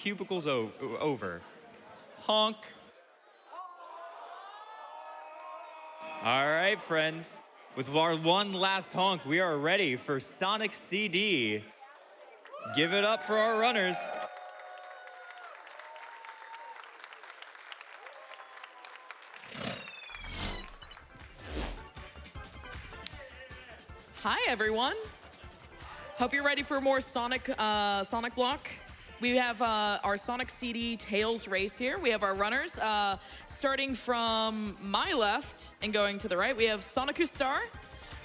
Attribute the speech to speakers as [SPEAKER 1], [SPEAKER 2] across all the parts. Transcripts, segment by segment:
[SPEAKER 1] cubicles over. Honk. All right, friends. With our one last honk, we are ready for Sonic CD. Give it up for our runners.
[SPEAKER 2] Hi, everyone. Hope you're ready for more Sonic Block. We have our Sonic CD Tails race here. We have our runners. Starting from my left and going to the right, we have Sonikkustar,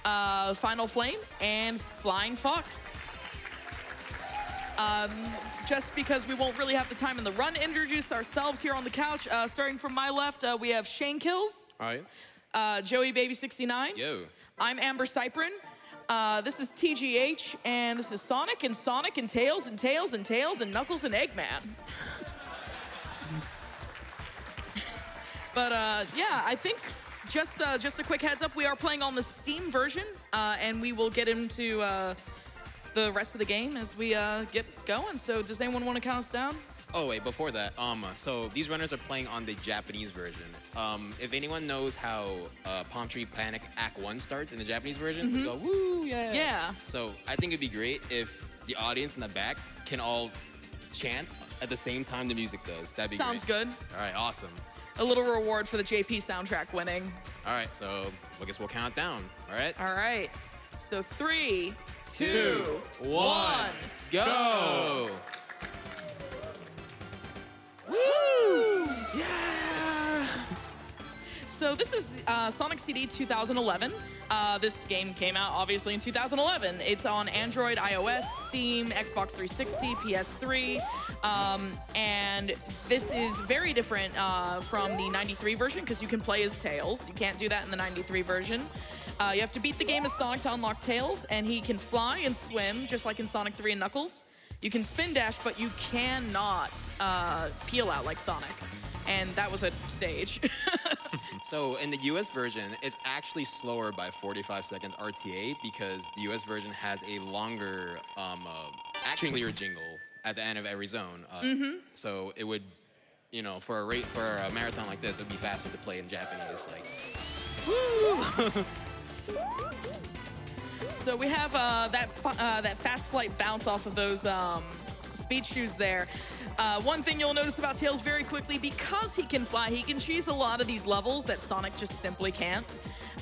[SPEAKER 2] Finalflame, and Flying Fox. Just because we won't really have the time in the run to introduce ourselves here on the couch. Starting from my left, we have ShaneKilz.
[SPEAKER 3] All right.
[SPEAKER 2] Joeybaby69.
[SPEAKER 3] Yo.
[SPEAKER 2] I'm AmberCyprian. This is TGH, and this is Sonic and Tails and Tails and Tails and Knuckles and Eggman. But yeah, I think just a quick heads up, we are playing on the Steam version, and we will get into the rest of the game as we get going. So does anyone want to count us down?
[SPEAKER 3] Oh, wait, before that, so these runners are playing on the Japanese version. If anyone knows how Palm Tree Panic Act 1 starts in the Japanese version, we go, woo, yeah.
[SPEAKER 2] Yeah.
[SPEAKER 3] So I think it'd be great if the audience in the back can all chant at the same time the music does. That'd be
[SPEAKER 2] Sounds
[SPEAKER 3] great.
[SPEAKER 2] good.
[SPEAKER 3] All right, awesome.
[SPEAKER 2] A little reward for the JP soundtrack winning.
[SPEAKER 3] All right, so I guess we'll count it down, all right?
[SPEAKER 2] All right. So 3, 2,
[SPEAKER 3] 2,
[SPEAKER 2] 1,
[SPEAKER 3] go! Woo! Yeah!
[SPEAKER 2] So this is Sonic CD 2011. This game came out obviously in 2011. It's on Android, iOS, Steam, Xbox 360, PS3, and this is very different from the 93 version because you can play as Tails. You can't do that in the 93 version. You have to beat the game as Sonic to unlock Tails, and he can fly and swim just like in Sonic 3 and Knuckles. You can spin dash, but you cannot peel out like Sonic. And that was a stage.
[SPEAKER 3] So in the US version, it's actually slower by 45 seconds RTA because the US version has a longer, clear jingle at the end of every zone. So it would, you know, for a marathon like this, it'd be faster to play in Japanese. Like, woo!
[SPEAKER 2] So we have that fast flight bounce off of those speed shoes there. One thing you'll notice about Tails very quickly, because he can fly, he can cheese a lot of these levels that Sonic just simply can't.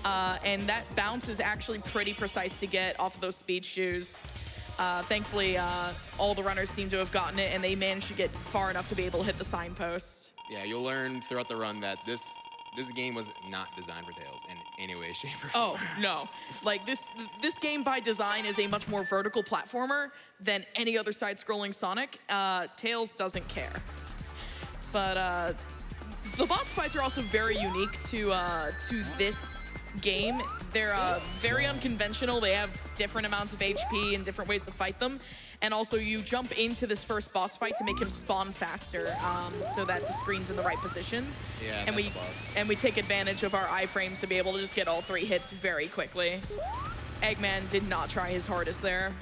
[SPEAKER 2] And that bounce is actually pretty precise to get off of those speed shoes. Thankfully, all the runners seem to have gotten it, and they managed to get far enough to be able to hit the signpost.
[SPEAKER 3] Yeah, you'll learn throughout the run that this game was not designed for Tails in any way, shape, or form.
[SPEAKER 2] Oh, no. Like, this game by design is a much more vertical platformer than any other side-scrolling Sonic. Tails doesn't care. But the boss fights are also very unique to this game. They're very unconventional. They have different amounts of HP and different ways to fight them. And also, you jump into this first boss fight to make him spawn faster, so that the screen's in the right position.
[SPEAKER 3] Yeah,
[SPEAKER 2] and we take advantage of our iframes to be able to just get all 3 hits very quickly. Eggman did not try his hardest there.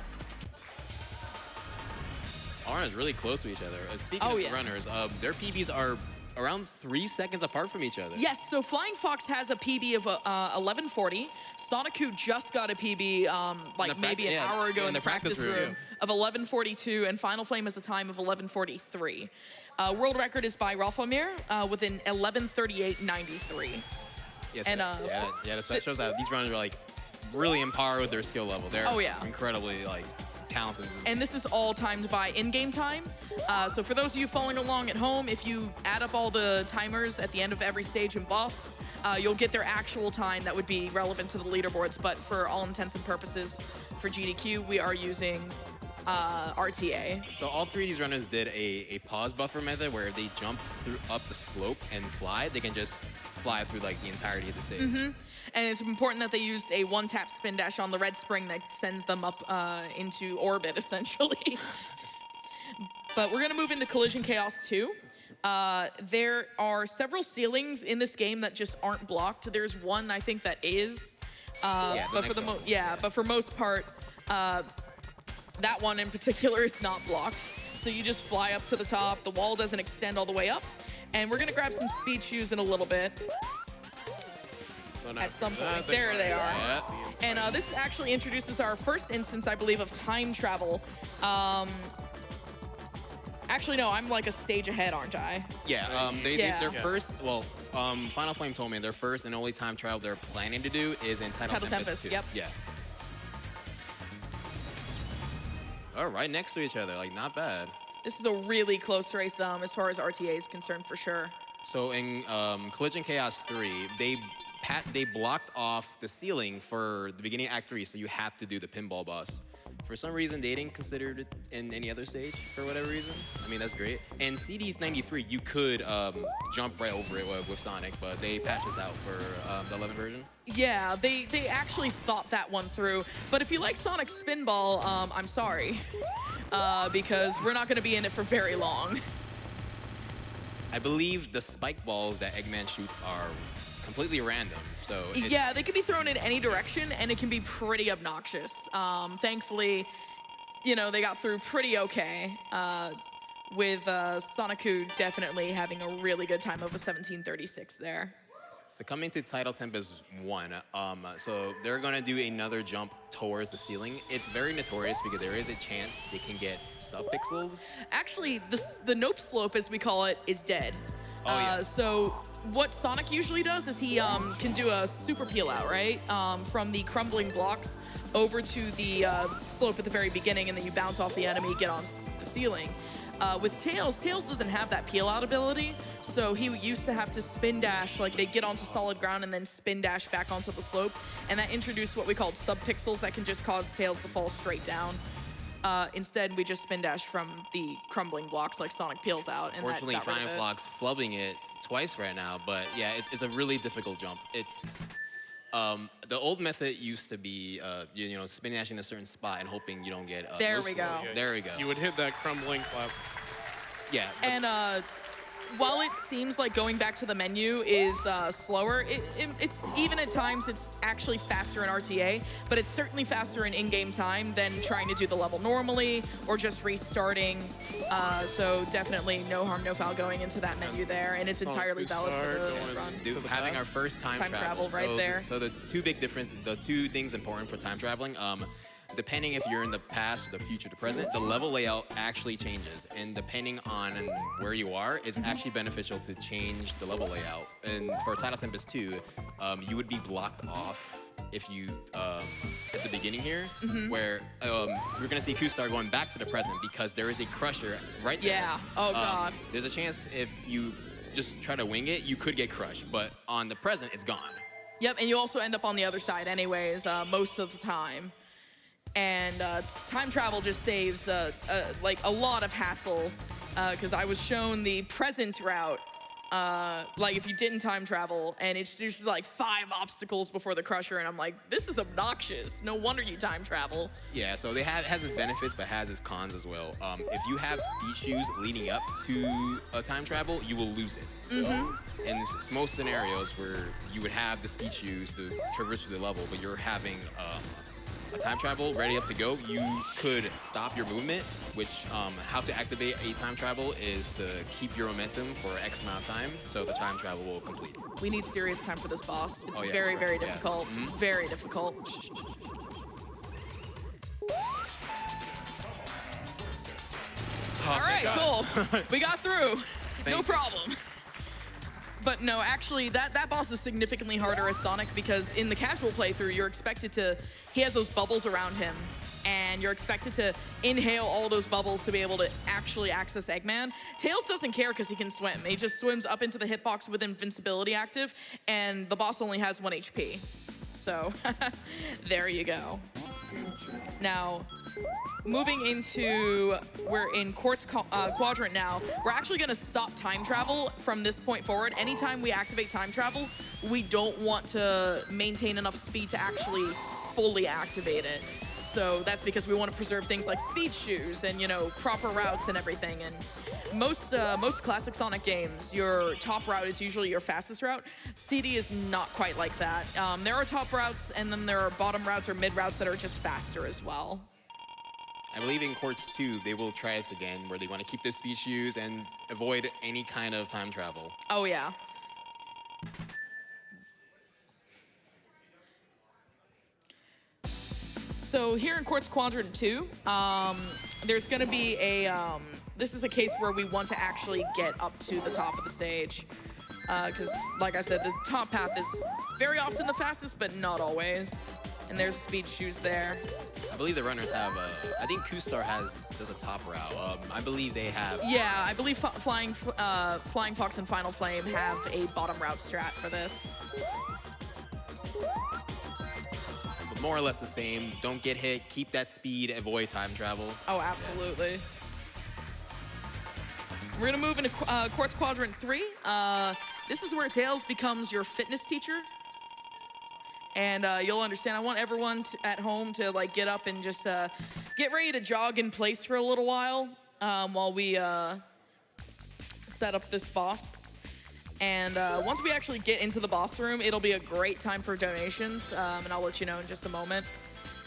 [SPEAKER 3] All runners really close to each other. Speaking of runners, their PBs are around 3 seconds apart from each other.
[SPEAKER 2] Yes, so Flying Fox has a PB of 1140. Sonikku just got a PB like maybe an hour ago in the practice room of 1142, and Finalflame has a time of 1143. World record is by Ralphomir with an 1138.93.
[SPEAKER 3] Yes,
[SPEAKER 2] and
[SPEAKER 3] that shows that these runners are like really in par with their skill level. They're incredibly like talented.
[SPEAKER 2] And this is all timed by in-game time. So for those of you following along at home, if you add up all the timers at the end of every stage and boss, you'll get their actual time that would be relevant to the leaderboards. But for all intents and purposes, for GDQ, we are using RTA.
[SPEAKER 3] So all 3 of these runners did a pause buffer method where if they jump up the slope and fly, they can just fly through like the entirety of the stage.
[SPEAKER 2] And it's important that they used a one-tap spin dash on the red spring that sends them up into orbit, essentially. But we're gonna move into Collision Chaos 2. There are several ceilings in this game that just aren't blocked. There's one, I think, that is. But for most part, that one in particular is not blocked. So you just fly up to the top. The wall doesn't extend all the way up. And we're gonna grab some speed shoes in a little bit. At some point. There they are.
[SPEAKER 3] Yeah.
[SPEAKER 2] And this actually introduces our first instance, I believe, of time travel. Actually, no, I'm like a stage ahead, aren't I?
[SPEAKER 3] Yeah,
[SPEAKER 2] Yeah.
[SPEAKER 3] their first, well, Finalflame told me their first and only time travel they're planning to do is Entitled Tempest 2.
[SPEAKER 2] Yep.
[SPEAKER 3] Yeah. All right, next to each other, like not bad.
[SPEAKER 2] This is a really close race as far as RTA is concerned, for sure.
[SPEAKER 3] So in Collision Chaos 3, they blocked off the ceiling for the beginning of Act 3, so you have to do the pinball boss. For some reason, they didn't consider it in any other stage, for whatever reason. I mean, that's great. And CD's 93, you could jump right over it with Sonic, but they patched this out for the 11 version.
[SPEAKER 2] Yeah, they actually thought that one through. But if you like Sonic Spinball, I'm sorry. Because we're not going to be in it for very long.
[SPEAKER 3] I believe the spike balls that Eggman shoots are completely random. So
[SPEAKER 2] yeah, they can be thrown in any direction, and it can be pretty obnoxious. Thankfully, you know, they got through pretty okay. With Sonikku definitely having a really good time of a 1736 there.
[SPEAKER 3] So coming to Title Tempest 1, so they're gonna do another jump towards the ceiling. It's very notorious because there is a chance they can get sub-pixeled.
[SPEAKER 2] Actually, the nope slope, as we call it, is dead.
[SPEAKER 3] Oh, yeah.
[SPEAKER 2] So what Sonic usually does is he can do a super peel out, right? From the crumbling blocks over to the slope at the very beginning, and then you bounce off the enemy, get on the ceiling. With Tails doesn't have that peel out ability, so he used to have to spin dash, like they get onto solid ground and then spin dash back onto the slope, and that introduced what we called sub-pixels that can just cause Tails to fall straight down. Instead, we just spin dash from the crumbling blocks like Sonic peels out, and
[SPEAKER 3] Fortunately,
[SPEAKER 2] that got rid of it.
[SPEAKER 3] Finalflame's flubbing it twice right now, but yeah, it's a really difficult jump. It's the old method used to be you know, spin dashing a certain spot and hoping you don't get
[SPEAKER 2] There
[SPEAKER 3] no
[SPEAKER 2] we
[SPEAKER 3] slope.
[SPEAKER 2] go.
[SPEAKER 4] Yeah,
[SPEAKER 3] There we go.
[SPEAKER 4] You would hit that crumbling flap.
[SPEAKER 3] Yeah.
[SPEAKER 2] And while it seems like going back to the menu is slower, it's even at times it's actually faster in RTA, but it's certainly faster in in-game time than trying to do the level normally or just restarting. So definitely no harm, no foul going into that menu there, and it's entirely valid for the run.
[SPEAKER 3] Dude, having our first time
[SPEAKER 2] travel right
[SPEAKER 3] so,
[SPEAKER 2] there.
[SPEAKER 3] So the two big differences, the two things important for time traveling, depending if you're in the past or the future to present, the level layout actually changes. And depending on where you are, it's actually beneficial to change the level layout. And for Title Tempest 2, you would be blocked off if you, at the beginning here, where we're gonna see Sonikkustar going back to the present because there is a crusher right there.
[SPEAKER 2] Yeah, oh God.
[SPEAKER 3] There's a chance if you just try to wing it, you could get crushed, but on the present, it's gone.
[SPEAKER 2] Yep, and you also end up on the other side anyways, most of the time. And time travel just saves like a lot of hassle, because I was shown the present route, like if you didn't time travel, and it's just like 5 obstacles before the crusher, and I'm like, this is obnoxious. No wonder you time travel.
[SPEAKER 3] Yeah, so it has its benefits, but has its cons as well. If you have speed shoes leading up to a time travel, you will lose it. So in most scenarios where you would have the speed shoes to traverse through the level, but you're having a time travel ready up to go, you could stop your movement, which how to activate a time travel is to keep your momentum for X amount of time, so the time travel will complete.
[SPEAKER 2] We need serious time for this boss. It's
[SPEAKER 3] Oh, yeah,
[SPEAKER 2] very,
[SPEAKER 3] sure.
[SPEAKER 2] very
[SPEAKER 3] Yeah.
[SPEAKER 2] difficult. Very difficult. All right, cool. We got through. No
[SPEAKER 3] you.
[SPEAKER 2] problem. But no, actually, that boss is significantly harder as Sonic because in the casual playthrough, you're expected to, he has those bubbles around him, and you're expected to inhale all those bubbles to be able to actually access Eggman. Tails doesn't care because he can swim. He just swims up into the hitbox with invincibility active, and the boss only has 1 HP. So, there you go. Now, moving into, we're in Quartz Quadrant now. We're actually gonna stop time travel from this point forward. Anytime we activate time travel, we don't want to maintain enough speed to actually fully activate it. So that's because we want to preserve things like speed shoes and, you know, proper routes and everything. And most classic Sonic games, your top route is usually your fastest route. CD is not quite like that. There are top routes, and then there are bottom routes or mid routes that are just faster as well.
[SPEAKER 3] I believe in Courts 2, they will try this again, where they want to keep the speed shoes and avoid any kind of time travel.
[SPEAKER 2] Oh, yeah. So here in Quartz Quadrant 2, there's going to be a, this is a case where we want to actually get up to the top of the stage. Because, like I said, the top path is very often the fastest, but not always. And there's speed shoes there.
[SPEAKER 3] I believe the runners have, I think Sonikkustar does a top route. I believe they have...
[SPEAKER 2] Yeah, I believe Flying Fox and Finalflame have a bottom route strat for this.
[SPEAKER 3] But more or less the same. Don't get hit, keep that speed, avoid time travel.
[SPEAKER 2] Oh, absolutely. We're gonna move into Quartz Quadrant 3. This is where Tails becomes your fitness teacher. And you'll understand, I want everyone at home to like get up and just get ready to jog in place for a little while we set up this boss. And once we actually get into the boss room, it'll be a great time for donations. And I'll let you know in just a moment,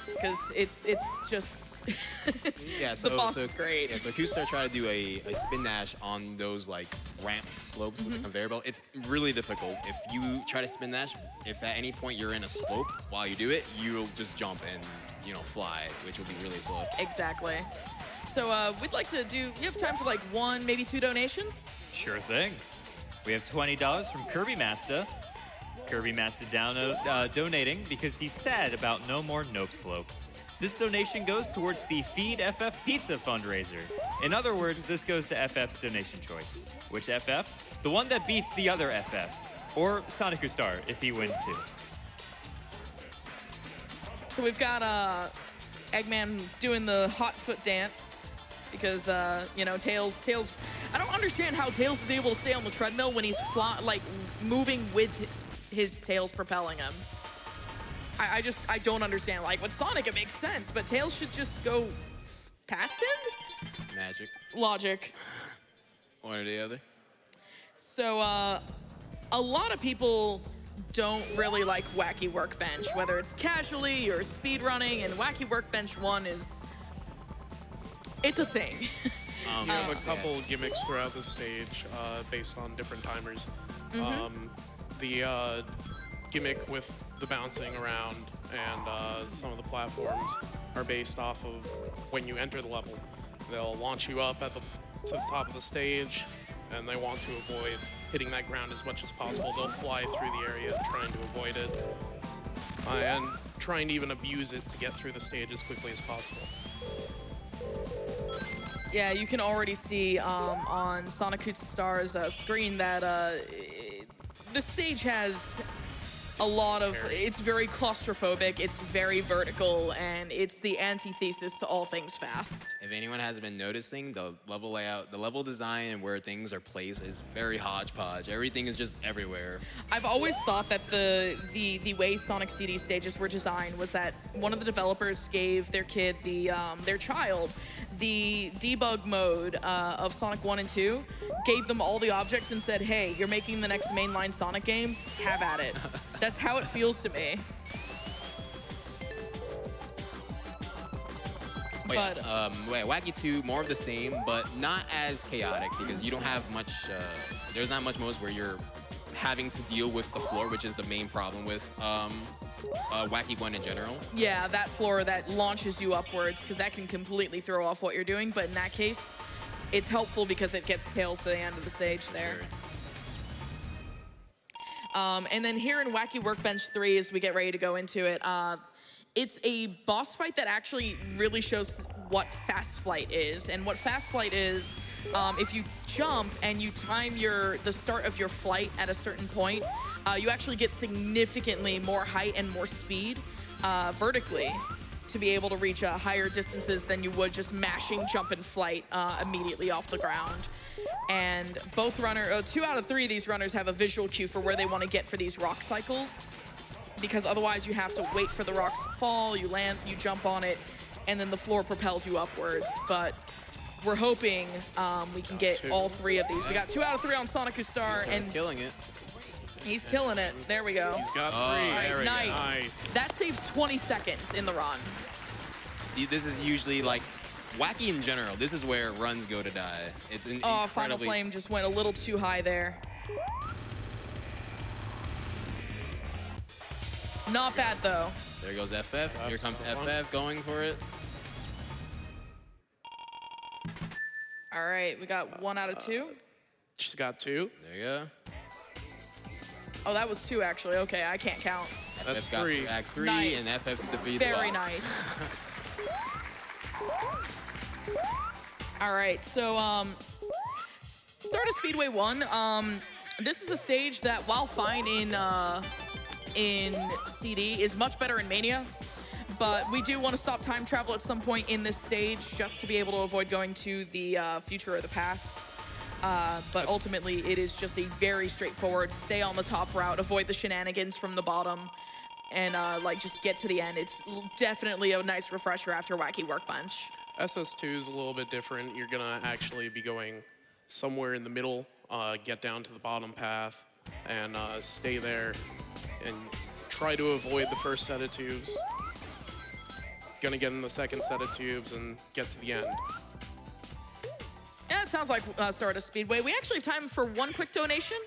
[SPEAKER 2] because it's just
[SPEAKER 3] yeah,
[SPEAKER 2] the boss is great.
[SPEAKER 3] Yeah, so Sonikkustar try to do a spin dash on those like ramp slopes with the conveyor belt. It's really difficult. If you try to spin dash, if at any point you're in a slope while you do it, you'll just jump and, you know, fly, which will be really slow.
[SPEAKER 2] Exactly. So we'd like to do, you have time for like 1, maybe 2 donations?
[SPEAKER 1] Sure thing. We have $20 from Kirby Master. Kirby Master donating because he's sad about no more Nope Slope. This donation goes towards the Feed FF Pizza fundraiser. In other words, this goes to FF's donation choice. Which FF? The one that beats the other FF. Or Sonikkustar, if he wins too.
[SPEAKER 2] So we've got Eggman doing the hot foot dance because, you know, Tails, I don't understand how Tails is able to stay on the treadmill when he's moving with his tails propelling him. I don't understand. Like, with Sonic, it makes sense, but Tails should just go past him?
[SPEAKER 3] Magic.
[SPEAKER 2] Logic.
[SPEAKER 3] One or the other.
[SPEAKER 2] So, a lot of people don't really like Wacky Workbench, whether it's casually or speedrunning, and Wacky Workbench 1 is... It's a thing.
[SPEAKER 4] You have a couple gimmicks throughout the stage based on different timers. The gimmick with the bouncing around and some of the platforms are based off of when you enter the level. They'll launch you up to the top of the stage, and they want to avoid hitting that ground as much as possible. They'll fly through the area trying to avoid it, and trying to even abuse it to get through the stage as quickly as possible.
[SPEAKER 2] Yeah, you can already see on Sonikkustar's screen that the stage has a lot of, it's very claustrophobic, it's very vertical, and it's the antithesis to all things fast.
[SPEAKER 3] If anyone has been noticing, the level layout, the level design and where things are placed is very hodgepodge. Everything is just everywhere.
[SPEAKER 2] I've always thought that the way Sonic CD stages were designed was that one of the developers gave their kid, their child, the debug mode of Sonic 1 and 2, gave them all the objects and said, hey, you're making the next mainline Sonic game, have at it. That's how it feels to me. But
[SPEAKER 3] Wacky 2, more of the same, but not as chaotic because you don't have much, there's not much modes where you're having to deal with the floor, which is the main problem with Wacky 1 in general.
[SPEAKER 2] Yeah, that floor that launches you upwards, because that can completely throw off what you're doing, but in that case, it's helpful because it gets Tails to the end of the stage there.
[SPEAKER 3] Sure.
[SPEAKER 2] And then here in Wacky Workbench 3, as we get ready to go into it, it's a boss fight that actually really shows what Fast Flight is. And what Fast Flight is, if you jump and you time the start of your flight at a certain point, you actually get significantly more height and more speed vertically to be able to reach higher distances than you would just mashing jump and flight immediately off the ground. And both 2 out of 3 of these runners have a visual cue for where they want to get for these rock cycles, because otherwise you have to wait for the rocks to fall, you land, you jump on it, and then the floor propels you upwards. But we're hoping we can get all 3 of these. We got 2 out of 3 on Sonikkustar, and
[SPEAKER 3] He's killing it.
[SPEAKER 2] he's killing it. There we go.
[SPEAKER 4] He's got 3.
[SPEAKER 3] There we go.
[SPEAKER 2] Nice. That saves 20 seconds in the run.
[SPEAKER 3] This is usually like Wacky in general, this is where runs go to die. It's an
[SPEAKER 2] Oh,
[SPEAKER 3] incredibly...
[SPEAKER 2] Finalflame just went a little too high there. Not bad, though.
[SPEAKER 3] There goes FF. Here comes FF going for it.
[SPEAKER 2] All right, we got 1 out of 2.
[SPEAKER 4] She's got 2.
[SPEAKER 3] There you go.
[SPEAKER 2] Oh, that was 2, actually. Okay, I can't count.
[SPEAKER 4] That's
[SPEAKER 3] FF got
[SPEAKER 4] 3.
[SPEAKER 3] Act 3,
[SPEAKER 2] Nice.
[SPEAKER 3] and FF defeated the
[SPEAKER 2] Very
[SPEAKER 3] boss.
[SPEAKER 2] nice. All right, so start of Speedway 1. This is a stage that, while fine in CD, is much better in Mania. But we do want to stop time travel at some point in this stage just to be able to avoid going to the future or the past. But ultimately, it is just a very straightforward, stay on the top route, avoid the shenanigans from the bottom, and like just get to the end. It's definitely a nice refresher after Wacky Workbench.
[SPEAKER 4] SS2 is a little bit different. You're gonna actually be going somewhere in the middle, get down to the bottom path, and stay there, and try to avoid the first set of tubes. Gonna get in the second set of tubes and get to the end.
[SPEAKER 2] Yeah, it sounds like start of Speedway. We actually have time for one quick donation.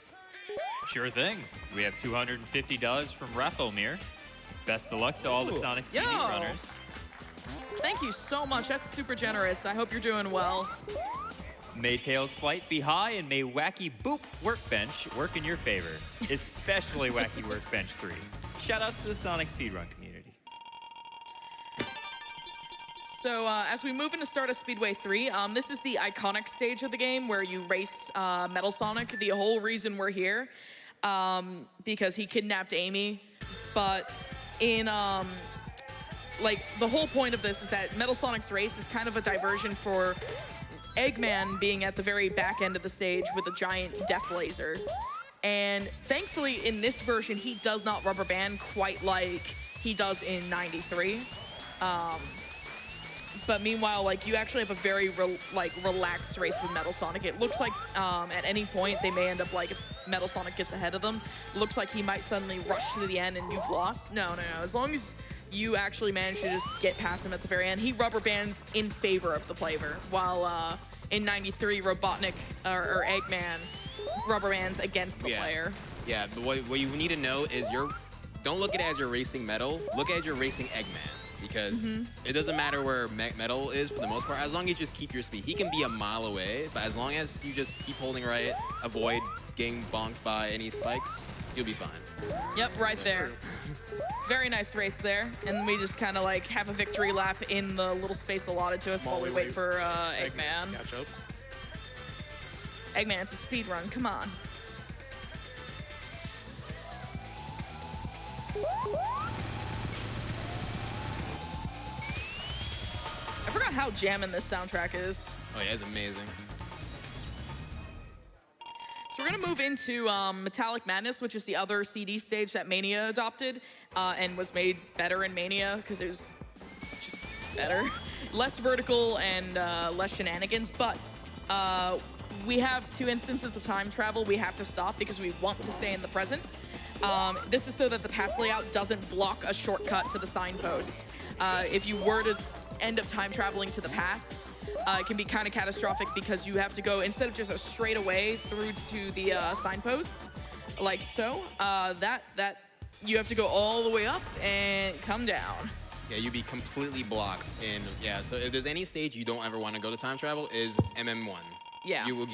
[SPEAKER 1] Sure thing. We have $250 from Rathomir. Best of luck to all the Sonic CD
[SPEAKER 2] Yo.
[SPEAKER 1] runners.
[SPEAKER 2] Thank you so much. That's super generous. I hope you're doing well.
[SPEAKER 1] May Tails Flight be high, and may Wacky Boop Workbench work in your favor, especially Wacky Workbench 3. Shoutouts to the Sonic Speedrun community.
[SPEAKER 2] So as we move into Stardust Speedway 3, this is the iconic stage of the game where you race Metal Sonic. The whole reason we're here, because he kidnapped Amy. But in, like, the whole point of this is that Metal Sonic's race is kind of a diversion for Eggman being at the very back end of the stage with a giant death laser. And thankfully, in this version, he does not rubber band quite like he does in 93. But meanwhile, like, you actually have a very relaxed race with Metal Sonic. It looks like at any point they may end up, like, if Metal Sonic gets ahead of them, looks like he might suddenly rush to the end and you've lost. No. As long as you actually manage to just get past him at the very end, he rubber bands in favor of the player, while in 93, Robotnik or Eggman rubber bands against the player.
[SPEAKER 3] Yeah, but what you need to know is don't look at it as you're racing Metal, look at it as you're racing Eggman. Because it doesn't matter where Metal is for the most part, as long as you just keep your speed. He can be a mile away, but as long as you just keep holding right, avoid getting bonked by any spikes, you'll be fine.
[SPEAKER 2] Yep, right there. Very nice race there. And we just kind of like have a victory lap in the little space allotted to us while we wait for Eggman.
[SPEAKER 4] Catch up.
[SPEAKER 2] Eggman, it's a speed run, come on. I forgot how jamming this soundtrack is.
[SPEAKER 3] Oh yeah, it's amazing.
[SPEAKER 2] So we're gonna move into Metallic Madness, which is the other CD stage that Mania adopted and was made better in Mania because it was just better. Less vertical and less shenanigans, but we have 2 instances of time travel we have to stop because we want to stay in the present. This is so that the pass layout doesn't block a shortcut to the signpost. If you were to end up time traveling to the past, it can be kind of catastrophic because you have to go, instead of just a straight away through to the signpost, like so, that you have to go all the way up and come down.
[SPEAKER 3] Yeah, you'd be completely blocked. And yeah, so if there's any stage you don't ever want to go to time travel is MM1.
[SPEAKER 2] Yeah.
[SPEAKER 3] You will.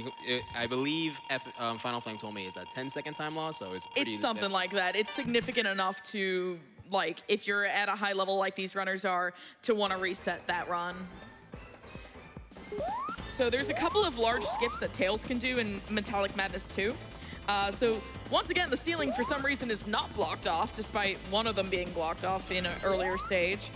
[SPEAKER 3] I believe Finalflame told me it's a 10-second time loss, so it's pretty.
[SPEAKER 2] It's something like that. It's significant enough to, like, if you're at a high level like these runners are, to want to reset that run. So there's a couple of large skips that Tails can do in Metallic Madness 2. So once again, the ceiling for some reason is not blocked off, despite one of them being blocked off in an earlier stage.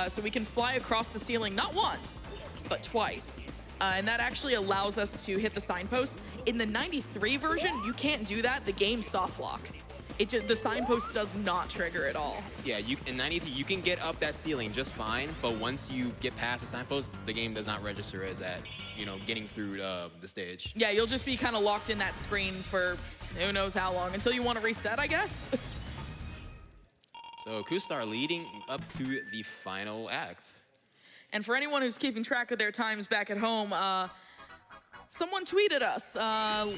[SPEAKER 2] So we can fly across the ceiling not once, but twice. And that actually allows us to hit the signpost. In the 93 version, you can't do that. The game soft locks. The signpost does not trigger at all.
[SPEAKER 3] Yeah, in 93, you can get up that ceiling just fine, but once you get past the signpost, the game does not register as that, getting through the stage.
[SPEAKER 2] Yeah, you'll just be kind of locked in that screen for who knows how long, until you want to reset, I guess.
[SPEAKER 3] So Sonikkustar leading up to the final act.
[SPEAKER 2] And for anyone who's keeping track of their times back at home, someone tweeted us.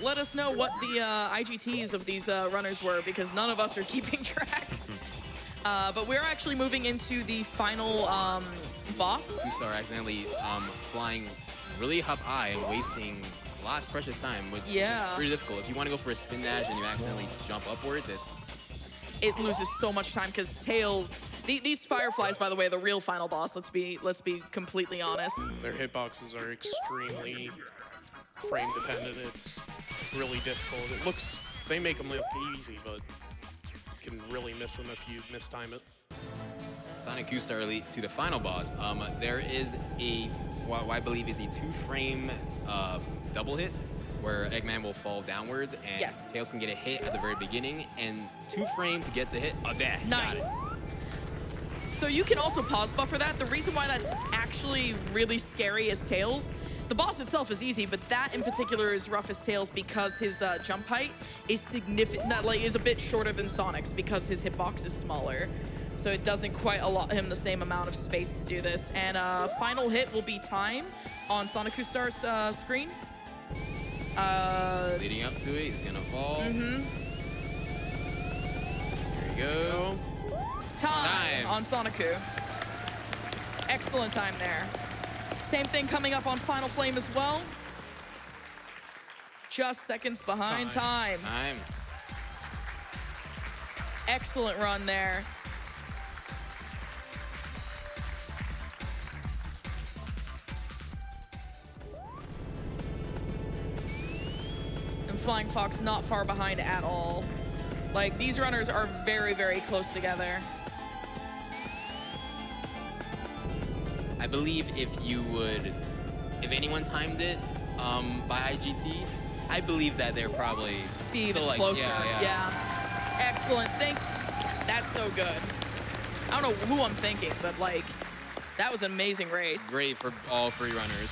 [SPEAKER 2] Let us know what the IGTs of these runners were, because none of us are keeping track. But we're actually moving into the final boss.
[SPEAKER 3] Sonikkustar accidentally flying really up high and wasting lots of precious time, which is pretty difficult. If you want to go for a spin dash and you accidentally jump upwards,
[SPEAKER 2] it loses so much time because Tails. These Fireflies, by the way, the real final boss. Let's be completely honest.
[SPEAKER 4] Their hitboxes are extremely frame dependent. It's really difficult. They make them look easy, but you can really miss them if you mistime it.
[SPEAKER 3] Sonikkustar Elite to the final boss. There is what I believe is a 2-frame double hit where Eggman will fall downwards and Tails can get a hit at the very beginning and 2-frame to get the hit. Oh, there.
[SPEAKER 2] Nice.
[SPEAKER 3] Got it.
[SPEAKER 2] So you can also pause buffer that. The reason why that's actually really scary is Tails. The boss itself is easy, but that in particular is rough as Tails because his jump height is significant. That is a bit shorter than Sonic's because his hitbox is smaller. So it doesn't quite allot him the same amount of space to do this. And final hit will be time on Sonikkustar's screen.
[SPEAKER 3] Leading up to it, he's gonna fall. There you go.
[SPEAKER 2] Time on Sonikku. Excellent time there. Same thing coming up on Finalflame as well. Just seconds behind time. Excellent run there. And Flying Fox not far behind at all. Like, these runners are very, very close together.
[SPEAKER 3] I believe if anyone timed it by IGT, I believe that they're probably
[SPEAKER 2] Be even
[SPEAKER 3] still like,
[SPEAKER 2] closer.
[SPEAKER 3] yeah.
[SPEAKER 2] Excellent. That's so good. I don't know who I'm thinking, but like, that was an amazing race.
[SPEAKER 3] Great for all 3 runners.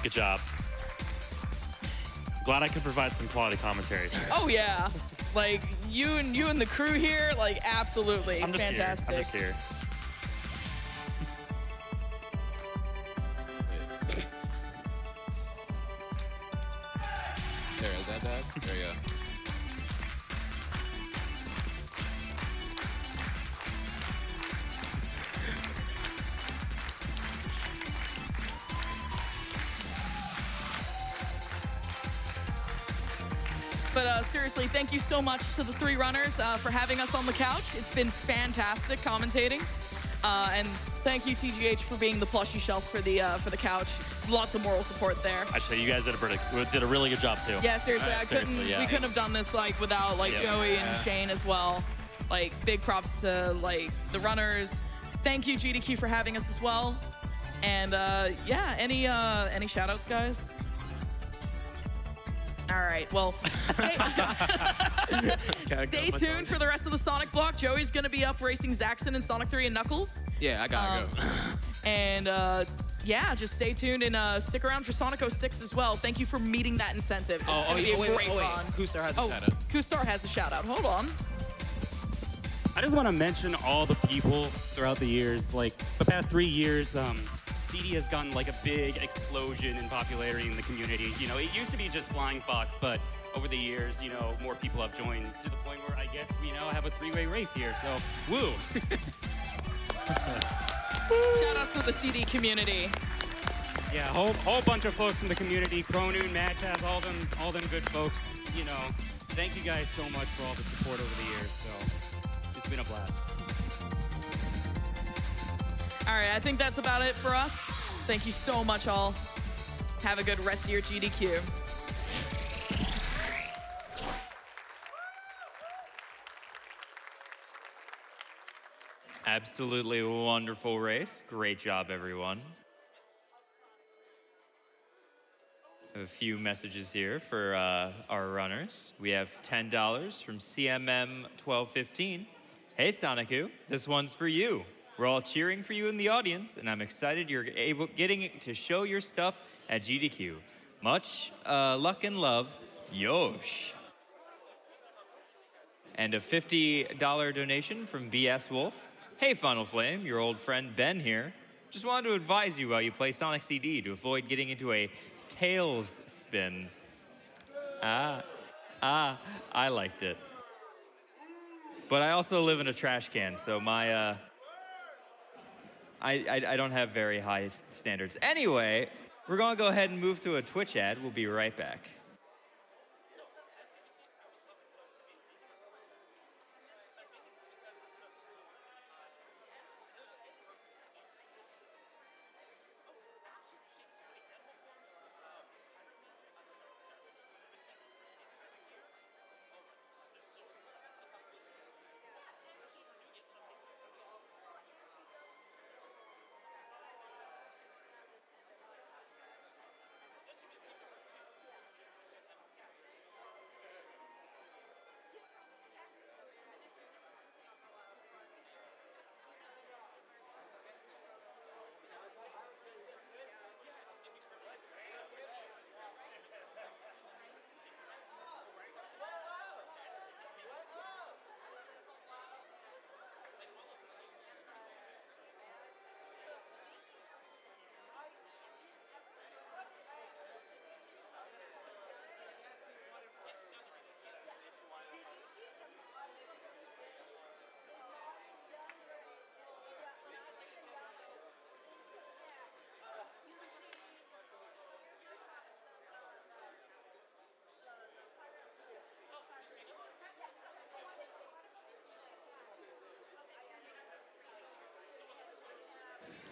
[SPEAKER 5] Good job. Glad I could provide some quality commentary.
[SPEAKER 2] Oh yeah, like you and the crew here, like absolutely
[SPEAKER 5] I'm just
[SPEAKER 2] fantastic.
[SPEAKER 5] Here. I'm just here.
[SPEAKER 3] There, is that? There you go.
[SPEAKER 2] But seriously, thank you so much to the 3 runners for having us on the couch. It's been fantastic commentating. And thank you, TGH, for being the plushie shelf for the couch. Lots of moral support there.
[SPEAKER 5] Actually, you guys did a really good job too.
[SPEAKER 2] Yeah, seriously, we couldn't have done this like without like Joey and Shane as well. Like, big props to like the runners. Thank you, GDQ, for having us as well. And yeah, any shout outs, guys? All right, well, stay tuned for the rest of the Sonic block. Joey's going to be up racing Zaxxon in Sonic 3 and Knuckles.
[SPEAKER 3] Yeah, I gotta go.
[SPEAKER 2] And yeah, just stay tuned and stick around for Sonic 06 as well. Thank you for meeting that incentive.
[SPEAKER 3] Wait. Kustar has a shout out.
[SPEAKER 2] Kustar has a shout out. Hold on.
[SPEAKER 5] I just want to mention all the people throughout the years. Like the past 3 years, CD has gotten like a big explosion in popularity in the community. You know, it used to be just Flying Fox, but over the years, you know, more people have joined to the point where I guess we now have a 3-way race here. So, woo!
[SPEAKER 2] Shout outs to the CD community.
[SPEAKER 5] Yeah, whole bunch of folks in the community. Cronoon, Madchaz, all them good folks. You know, thank you guys so much for all the support over the years. So, it's been a blast.
[SPEAKER 2] All right, I think that's about it for us. Thank you so much, all. Have a good rest of your GDQ.
[SPEAKER 1] Absolutely wonderful race. Great job, everyone. I have a few messages here for our runners. We have $10 from CMM1215. Hey, Sonikku, this one's for you. We're all cheering for you in the audience, and I'm excited you're getting to show your stuff at GDQ. Much luck and love, Yosh. And a $50 donation from BS Wolf. Hey Finalflame, your old friend Ben here. Just wanted to advise you while you play Sonic CD to avoid getting into a tails spin. I liked it. But I also live in a trash can, so my, I don't have very high standards. Anyway, we're gonna go ahead and move to a Twitch ad. We'll be right back.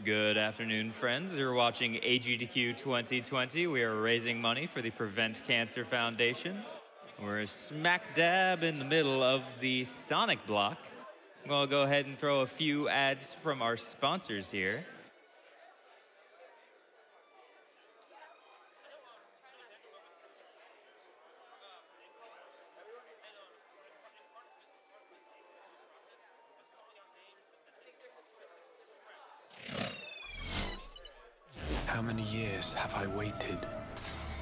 [SPEAKER 1] Good afternoon, friends. You're watching AGDQ 2020. We are raising money for the Prevent Cancer Foundation. We're smack dab in the middle of the Sonic block. I'm gonna go ahead and throw a few ads from our sponsors here.
[SPEAKER 6] How many years have I waited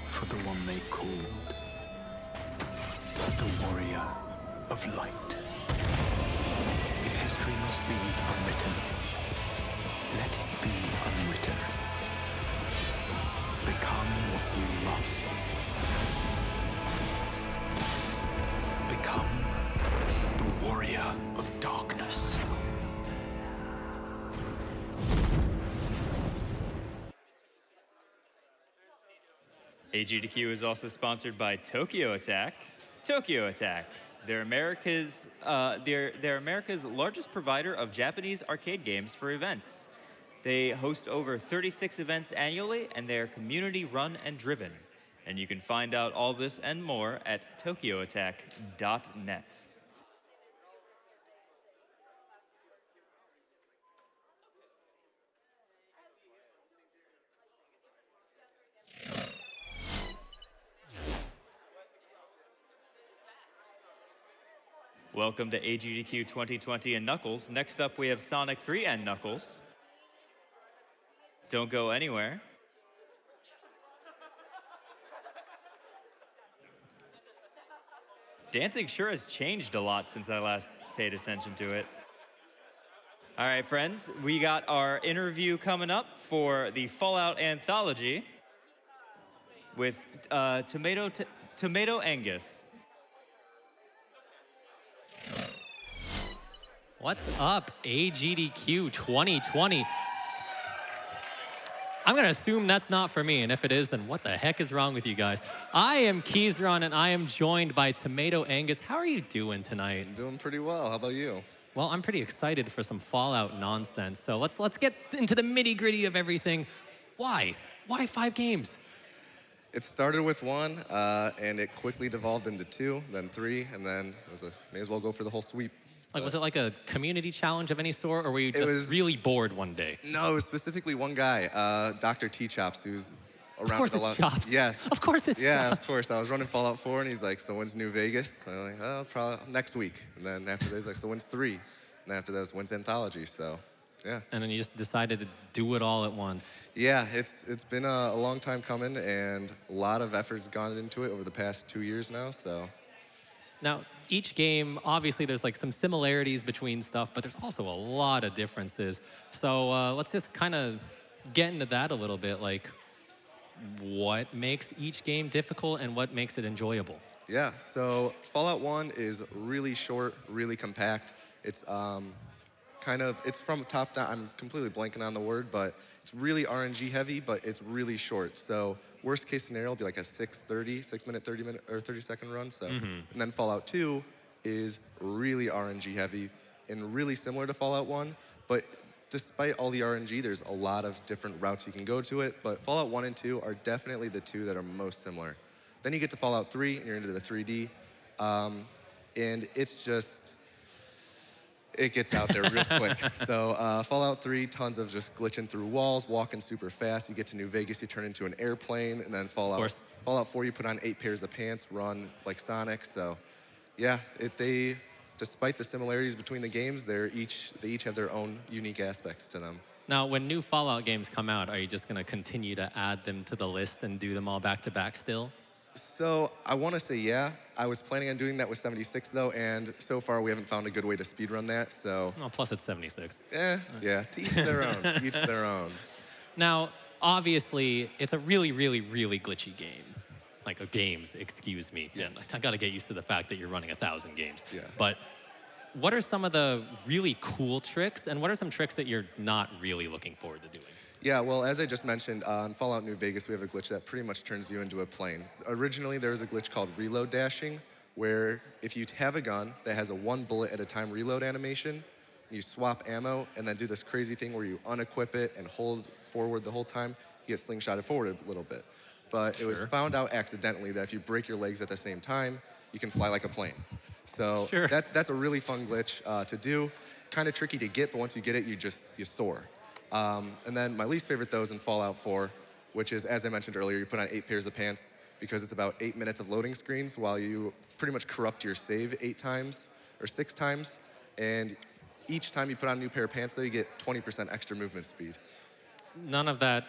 [SPEAKER 6] for the one they called the Warrior of Light? If history must be unwritten, let it be unwritten. Become what you must. Become the Warrior of Darkness.
[SPEAKER 1] AGDQ is also sponsored by Tokyo Attack. Tokyo Attack. They're America's largest provider of Japanese arcade games for events. They host over 36 events annually, and they're community run and driven. And you can find out all this and more at tokyoattack.net. Welcome to AGDQ 2020 and Knuckles. Next up, we have Sonic 3 and Knuckles. Don't go anywhere. Dancing sure has changed a lot since I last paid attention to it. All right, friends, we got our interview coming up for the Fallout Anthology with TomotoAngus.
[SPEAKER 7] What's up, AGDQ 2020? I'm gonna assume that's not for me, and if it is, then what the heck is wrong with you guys? I am Keizaron, and I am joined by TomotoAngus. How are you doing tonight?
[SPEAKER 8] I'm doing pretty well. How about you?
[SPEAKER 7] Well, I'm pretty excited for some Fallout nonsense. So let's get into the nitty-gritty of everything. Why? Why 5 games?
[SPEAKER 8] It started with 1, and it quickly devolved into 2, then 3, and then may as well go for the whole sweep.
[SPEAKER 7] Like, was it like a community challenge of any sort, or were you just really bored one day?
[SPEAKER 8] No, it was specifically one guy, Dr. T-Chops, who's around
[SPEAKER 7] Of course
[SPEAKER 8] a lot.
[SPEAKER 7] it's Chops.
[SPEAKER 8] Yes.
[SPEAKER 7] Of course it's
[SPEAKER 8] Yeah,
[SPEAKER 7] Chops.
[SPEAKER 8] of course. I was running Fallout 4, and he's like, so when's New Vegas? And I'm like, oh, probably next week. And then after that, he's like, so when's 3? And then after that, when's Anthology? So, yeah.
[SPEAKER 7] And then you just decided to do it all at once.
[SPEAKER 8] Yeah, it's been a long time coming, and a lot of effort's gone into it over the past 2 years now, so.
[SPEAKER 7] Now, each game, obviously, there's like some similarities between stuff, but there's also a lot of differences. So let's just kind of get into that a little bit. Like, what makes each game difficult and what makes it enjoyable?
[SPEAKER 8] Yeah, so Fallout 1 is really short, really compact. It's it's from top down. I'm completely blanking on the word, but it's really RNG heavy, but it's really short. So worst case scenario will be like a 6-minute, 30-second run. So, and then Fallout 2 is really RNG heavy and really similar to Fallout 1, but despite all the RNG, there's a lot of different routes you can go to it. But Fallout 1 and 2 are definitely the two that are most similar. Then you get to Fallout 3, and you're into the 3D, and it's just, it gets out there real quick. So Fallout 3, tons of just glitching through walls, walking super fast. You get to New Vegas, you turn into an airplane, and then Fallout 4, you put on 8 pairs of pants, run like Sonic. So yeah, despite the similarities between the games, they each have their own unique aspects to them.
[SPEAKER 7] Now, when new Fallout games come out, are you just going to continue to add them to the list and do them all back to back still?
[SPEAKER 8] So I want to say yeah. I was planning on doing that with 76 though, and so far we haven't found a good way to speedrun that. So.
[SPEAKER 7] Oh, plus it's 76.
[SPEAKER 8] Yeah. To each their own. To each their own.
[SPEAKER 7] Now, obviously, it's a really, really, really glitchy game. Like games, excuse me.
[SPEAKER 8] Yes.
[SPEAKER 7] And I got to get used to the fact that you're running 1,000 games.
[SPEAKER 8] Yeah.
[SPEAKER 7] But what are some of the really cool tricks, and what are some tricks that you're not really looking forward to doing?
[SPEAKER 8] Yeah, well, as I just mentioned, on Fallout New Vegas, we have a glitch that pretty much turns you into a plane. Originally, there was a glitch called reload dashing, where if you have a gun that has a 1 bullet at a time reload animation, you swap ammo and then do this crazy thing where you unequip it and hold forward the whole time, you get slingshotted forward a little bit. But it was found out accidentally that if you break your legs at the same time, you can fly like a plane. So that's a really fun glitch to do. Kind of tricky to get, but once you get it, you soar. And then my least favorite, though, is in Fallout 4, which is, as I mentioned earlier, you put on 8 pairs of pants because it's about 8 minutes of loading screens while you pretty much corrupt your save 8 times or 6 times. And each time you put on a new pair of pants, though, you get 20% extra movement speed.
[SPEAKER 7] None of that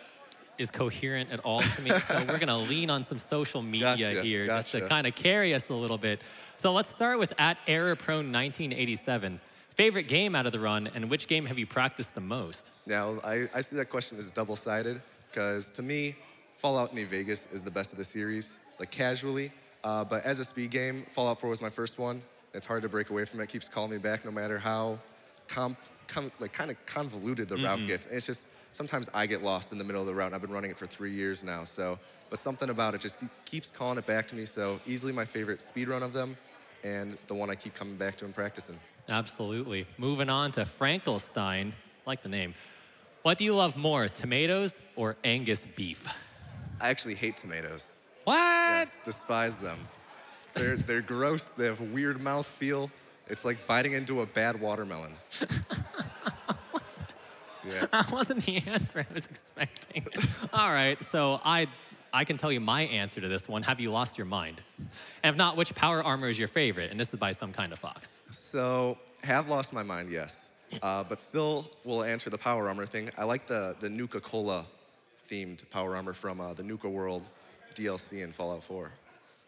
[SPEAKER 7] is coherent at all to me, so we're going to lean on some social media here just to kind of carry us a little bit. So let's start with @ErrorProne1987. Favorite game out of the run, and which game have you practiced the most?
[SPEAKER 8] Yeah, well, I see that question as double-sided, because to me, Fallout New Vegas is the best of the series, like casually. But as a speed game, Fallout 4 was my first one. It's hard to break away from it. It keeps calling me back no matter how kind of convoluted the route gets. And it's just, sometimes I get lost in the middle of the route, and I've been running it for 3 years now. So, but something about it just keeps calling it back to me. So easily my favorite speed run of them, and the one I keep coming back to and practicing.
[SPEAKER 7] Absolutely. Moving on to Frankelstein, like the name. What do you love more, tomatoes or Angus beef?
[SPEAKER 8] I actually hate tomatoes.
[SPEAKER 7] What?
[SPEAKER 8] Yes, despise them. They're gross. They have a weird mouthfeel. It's like biting into a bad watermelon. Yeah.
[SPEAKER 7] That wasn't the answer I was expecting. All right, so I can tell you my answer to this one. Have you lost your mind? And if not, which power armor is your favorite? And this is by some kind of fox.
[SPEAKER 8] So, have lost my mind, yes. But still will answer the power armor thing. I like the Nuka-Cola themed power armor from the Nuka World DLC in Fallout 4.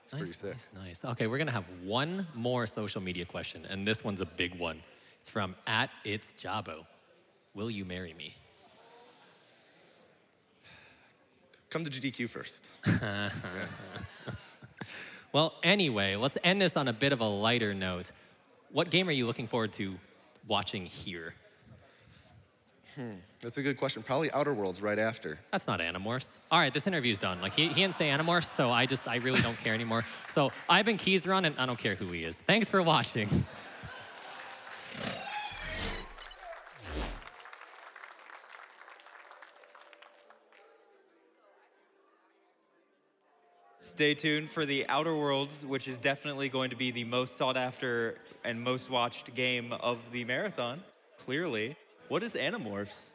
[SPEAKER 8] It's pretty sick.
[SPEAKER 7] Nice. Okay, we're gonna have one more social media question, and this one's a big one. It's from @It'sJabo. Will you marry me?
[SPEAKER 8] Come to GDQ first.
[SPEAKER 7] Well, anyway, let's end this on a bit of a lighter note. What game are you looking forward to watching here?
[SPEAKER 8] That's a good question. Probably Outer Worlds right after.
[SPEAKER 7] That's not Animorphs. All right, this interview's done. Like, he didn't say Animorphs, so I really don't care anymore. So I've been Keizaron, and I don't care who he is. Thanks for watching.
[SPEAKER 1] Stay tuned for the Outer Worlds, which is definitely going to be the most sought after and most watched game of the marathon, clearly. What is Animorphs?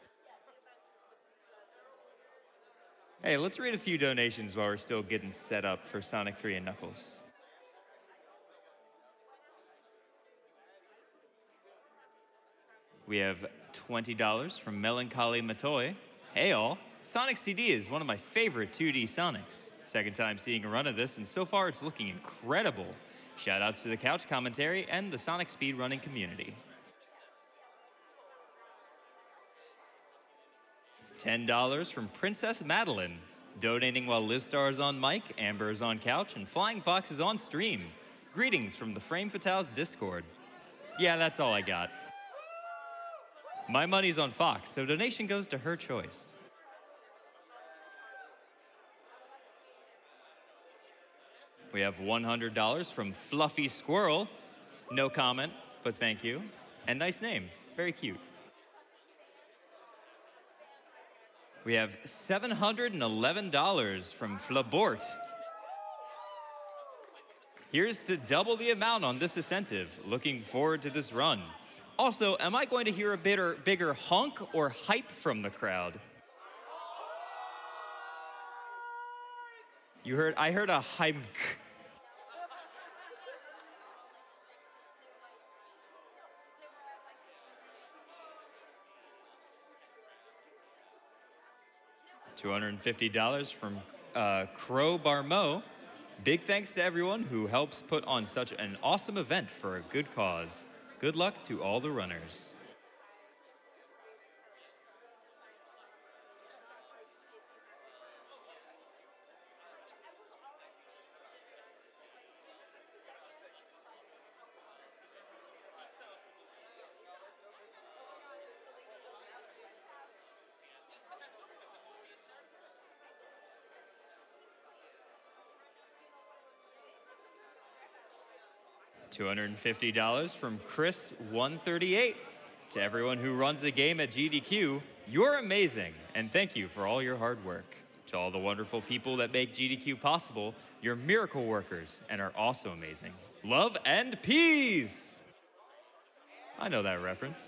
[SPEAKER 1] Hey, let's read a few donations while we're still getting set up for Sonic 3 and Knuckles. We have $20 from Melancholy Matoy. Hey all, Sonic CD is one of my favorite 2D Sonics. Second time seeing a run of this, and so far it's looking incredible. Shoutouts to the couch commentary and the Sonic speedrunning community. $10 from Princess Madeline, donating while Lizstar is on mic, Amber is on couch, and Flying Fox is on stream. Greetings from the Frame Fatale's Discord. Yeah, that's all I got. My money's on Fox, so donation goes to her choice. We have $100 from Fluffy Squirrel. No comment, but thank you. And nice name, very cute. We have $711 from Flabort. Here's to double the amount on this incentive. Looking forward to this run. Also, am I going to hear a bigger honk or hype from the crowd? I heard a hype. $250 from Crow Barmo. Big thanks to everyone who helps put on such an awesome event for a good cause. Good luck to all the runners. $250 from Chris138. To everyone who runs a game at GDQ, you're amazing, and thank you for all your hard work. To all the wonderful people that make GDQ possible, you're miracle workers and are also amazing. Love and peace! I know that reference.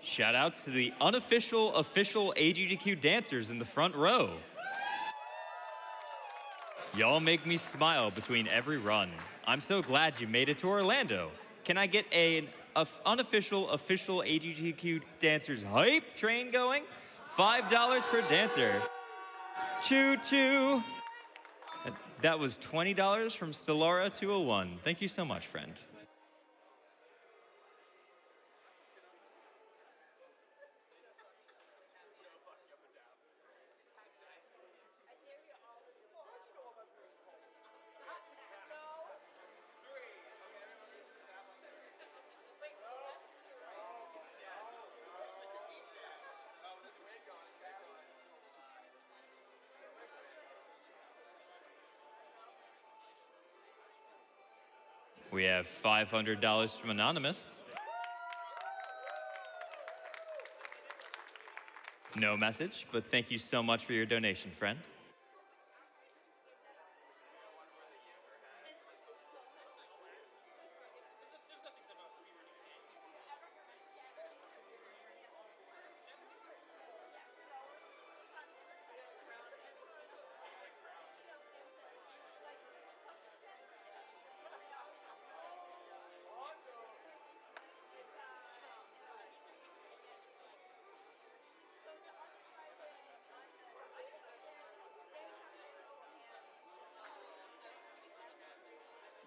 [SPEAKER 1] Shoutouts to the unofficial, official AGDQ dancers in the front row. Y'all make me smile between every run. I'm so glad you made it to Orlando. Can I get an unofficial, official AGDQ dancers hype train going? $5 per dancer. Choo choo. That was $20 from Stellara201. Thank you so much, friend. We have $500 from Anonymous. No message, but thank you so much for your donation, friend.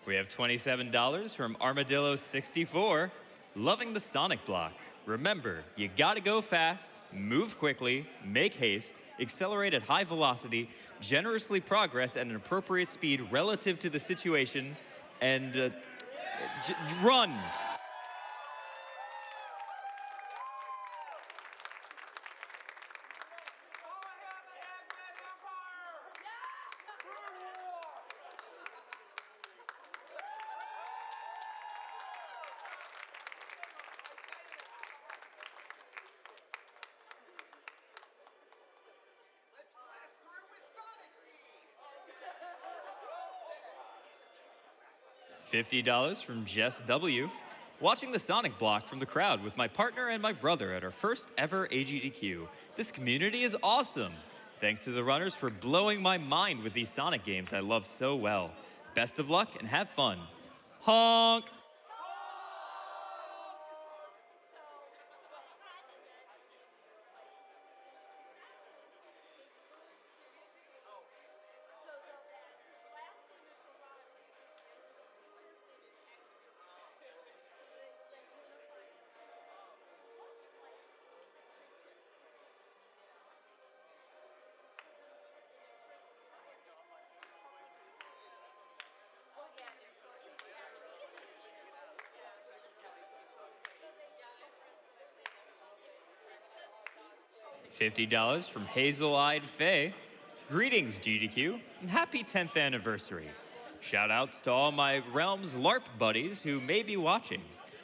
[SPEAKER 1] We have $27 from Armadillo64. Loving the Sonic block. Remember, you gotta go fast, move quickly, make haste, accelerate at high velocity, generously progress at an appropriate speed relative to the situation, and run. $50 from Jess W. watching the Sonic block from the crowd with my partner and my brother at our first ever AGDQ. This community is awesome. Thanks to the runners for blowing my mind with these Sonic games I love so well. Best of luck and have fun. Honk! $50 from Hazel-Eyed Faye. Greetings, GDQ, and happy 10th anniversary. Shout outs to all my Realms LARP buddies who may be watching.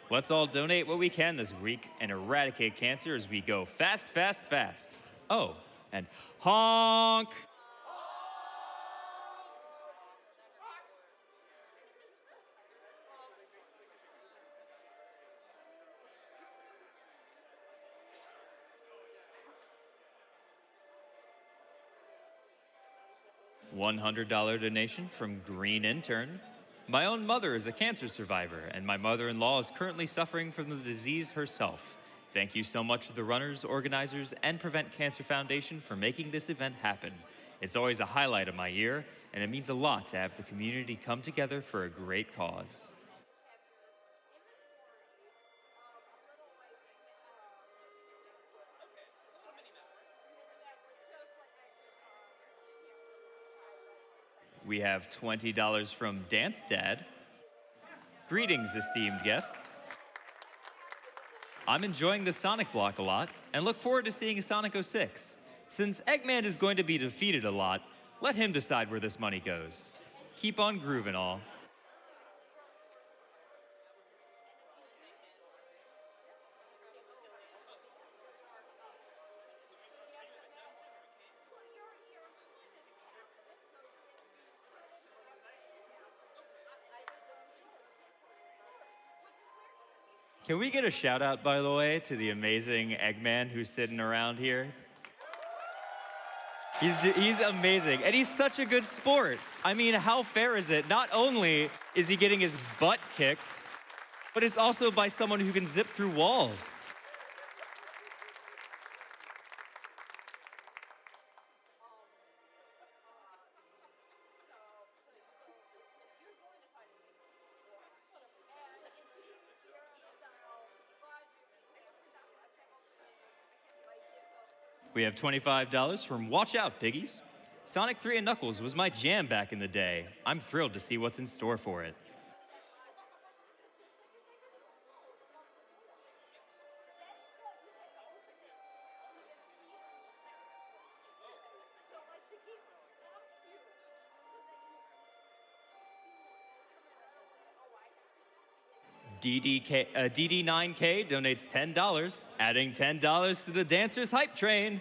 [SPEAKER 1] Let's all donate what we can this week and eradicate cancer as we go fast, fast, fast. Oh, and honk! $100 donation from Green Intern. My own mother is a cancer survivor, and my mother-in-law is currently suffering from the disease herself. Thank you so much to the runners, organizers, and Prevent Cancer Foundation for making this event happen. It's always a highlight of my year, and it means a lot to have the community come together for a great cause. We have $20 from Dance Dad. Greetings, esteemed guests. I'm enjoying the Sonic block a lot and look forward to seeing Sonic 06. Since Eggman is going to be defeated a lot, let him decide where this money goes. Keep on grooving, all. Can we get a shout out, by the way, to the amazing Eggman who's sitting around here? He's amazing, and he's such a good sport. I mean, how fair is it? Not only is he getting his butt kicked, but it's also by someone who can zip through walls. We have $25 from Watch Out, Piggies. Sonic 3 and Knuckles was my jam back in the day. I'm thrilled to see what's in store for it. DD9K donates $10, adding $10 to the Dancers Hype Train.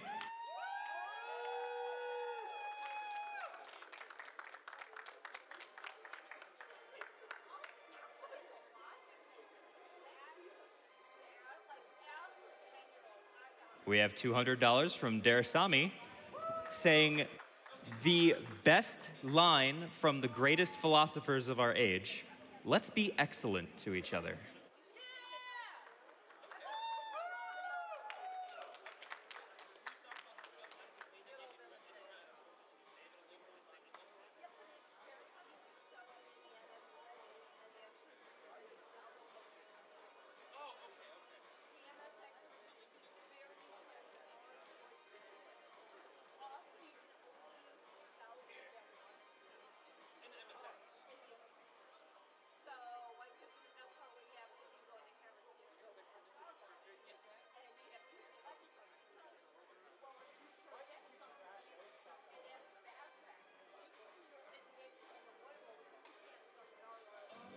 [SPEAKER 1] We have $200 from Daresami saying the best line from the greatest philosophers of our age: let's be excellent to each other.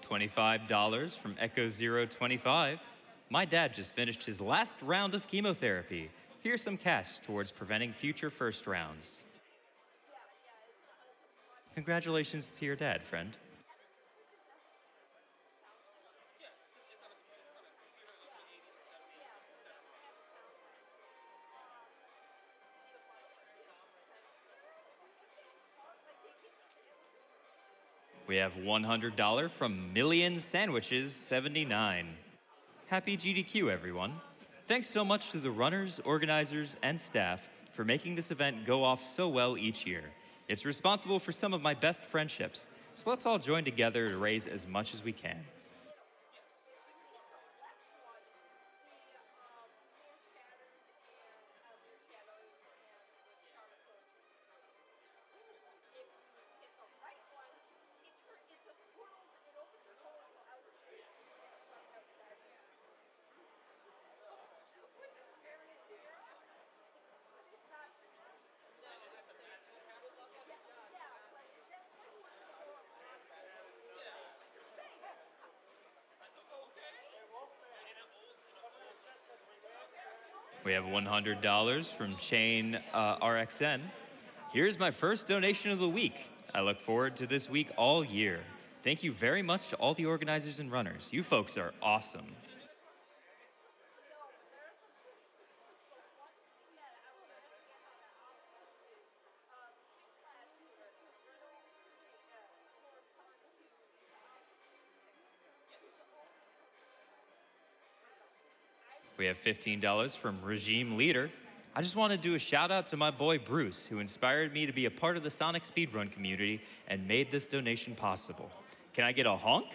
[SPEAKER 1] $25 from Echo025. My dad just finished his last round of chemotherapy. Here's some cash towards preventing future first rounds. Congratulations to your dad, friend. We have $100 from Million Sandwiches 79. Happy GDQ, everyone. Thanks so much to the runners, organizers, and staff for making this event go off so well each year. It's responsible for some of my best friendships, so let's all join together to raise as much as we can. We have $100 from Chain RXN. Here's my first donation of the week. I look forward to this week all year. Thank you very much to all the organizers and runners. You folks are awesome. We have $15 from Regime Leader. I just want to do a shout out to my boy Bruce, who inspired me to be a part of the Sonic speedrun community and made this donation possible. Can I get a honk?